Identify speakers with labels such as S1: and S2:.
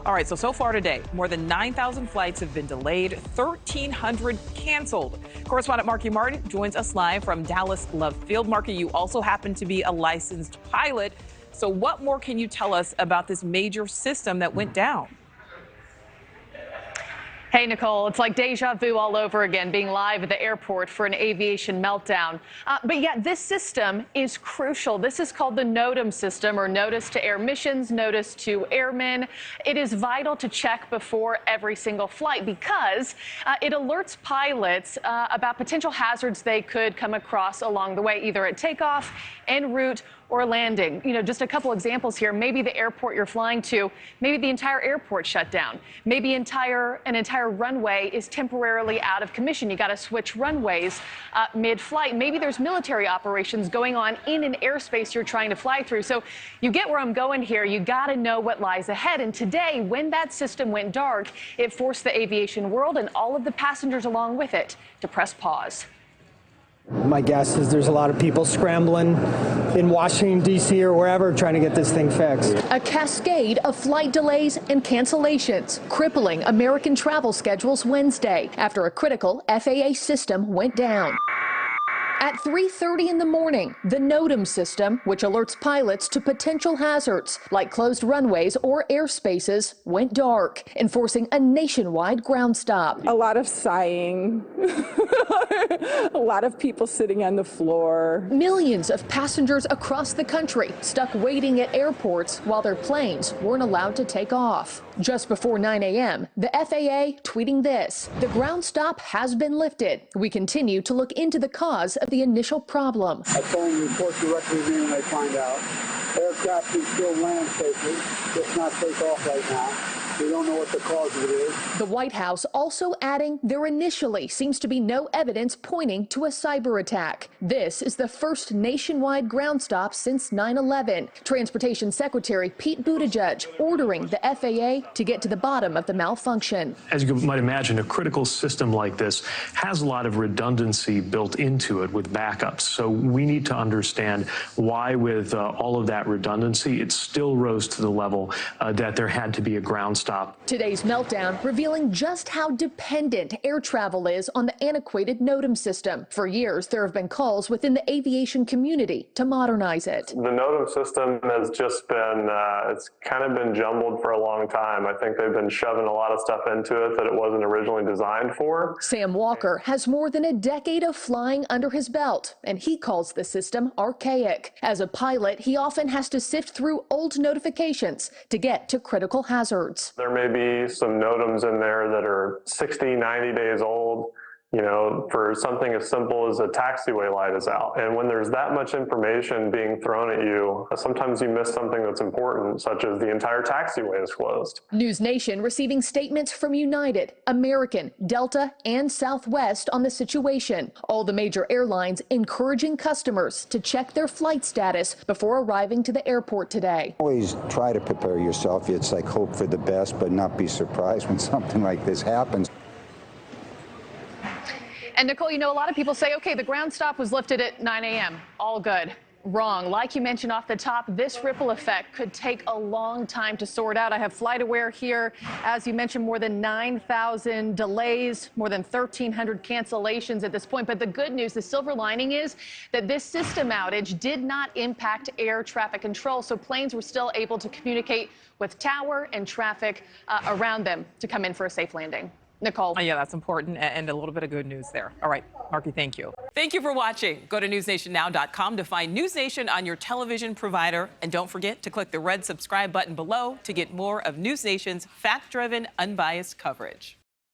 S1: All right, so far today, more than 9,000 flights have been delayed, 1,300 canceled. Correspondent Markie Martin joins us live from Dallas Love Field. Markie, you also happen to be a licensed pilot. So what more can you tell us about this major system that went down?
S2: Hey, Nichole, it's like deja vu all over again, being live at the airport for an aviation meltdown. But yet this system is crucial. This is called the NOTAM system, or Notice to Air Missions, Notice to Airmen. It is vital to check before every single flight because it alerts pilots about potential hazards they could come across along the way, either at takeoff, en route, or landing. You know, just a couple examples here. Maybe the airport you're flying to, maybe the entire airport shut down. Maybe an entire runway is temporarily out of commission. You got to switch runways mid-flight. Maybe there's military operations going on in an airspace you're trying to fly through. So you get where I'm going here. You got to know what lies ahead. And today, when that system went dark, it forced the aviation world and all of the passengers along with it to press pause.
S3: My guess is there's a lot of people scrambling in Washington, D.C. or wherever trying to get this thing fixed.
S4: A cascade of flight delays and cancellations, crippling American travel schedules Wednesday after a critical FAA system went down. At 3:30 in the morning, the NOTAM system, which alerts pilots to potential hazards like closed runways or airspaces, went dark, enforcing a nationwide ground stop.
S5: A lot of sighing, a lot of people sitting on the floor.
S4: Millions of passengers across the country stuck waiting at airports while their planes weren't allowed to take off. Just before 9 a.m., the FAA tweeting this: "The ground stop has been lifted. We continue to look into the cause of the initial problem."
S6: I phone report directly to me when I find out. Aircraft can still land safely, just not take off right now. We don't know what the cause of it is.
S4: The White House also adding there initially seems to be no evidence pointing to a cyber attack. This is the first nationwide ground stop since 9/11. Transportation Secretary Pete Buttigieg ordering the FAA to get to the bottom of the malfunction.
S7: As you might imagine, a critical system like this has a lot of redundancy built into it with backups. So we need to understand why, with all of that redundancy, it still rose to the level that there had to be a ground stop.
S4: Today's meltdown revealing just how dependent air travel is on the antiquated NOTAM system. For years, there have been calls within the aviation community to modernize it.
S8: The NOTAM system has just been, it's kind of been jumbled for a long time. I think they've been shoving a lot of stuff into it that it wasn't originally designed for.
S4: Sam Walker has more than a decade of flying under his belt, and he calls the system archaic. As a pilot, he often has to sift through old notifications to get to critical hazards.
S8: There may be some NOTAMs in there that are 60, 90 days old, you know, for something as simple as a taxiway light is out. And when there's that much information being thrown at you, sometimes you miss something that's important, such as the entire taxiway is closed.
S4: NewsNation receiving statements from United, American, Delta, and Southwest on the situation. All the major airlines encouraging customers to check their flight status before arriving to the airport today.
S9: Always try to prepare yourself. It's like hope for the best, but not be surprised when something like this happens.
S2: And Nichole, you know, a lot of people say, okay, the ground stop was lifted at 9 a.m. All good. Wrong. Like you mentioned off the top, this ripple effect could take a long time to sort out. I have FlightAware here. As you mentioned, more than 9,000 delays, more than 1,300 cancellations at this point. But the good news, the silver lining is that this system outage did not impact air traffic control. So planes were still able to communicate with tower and traffic around them to come in for a safe landing. Nichole.
S1: Yeah, that's important, and a little bit of good news there. All right, Markie, thank you. Thank you for watching. Go to newsnationnow.com to find NewsNation on your television provider. And don't forget to click the red subscribe button below to get more of NewsNation's fact-driven, unbiased coverage.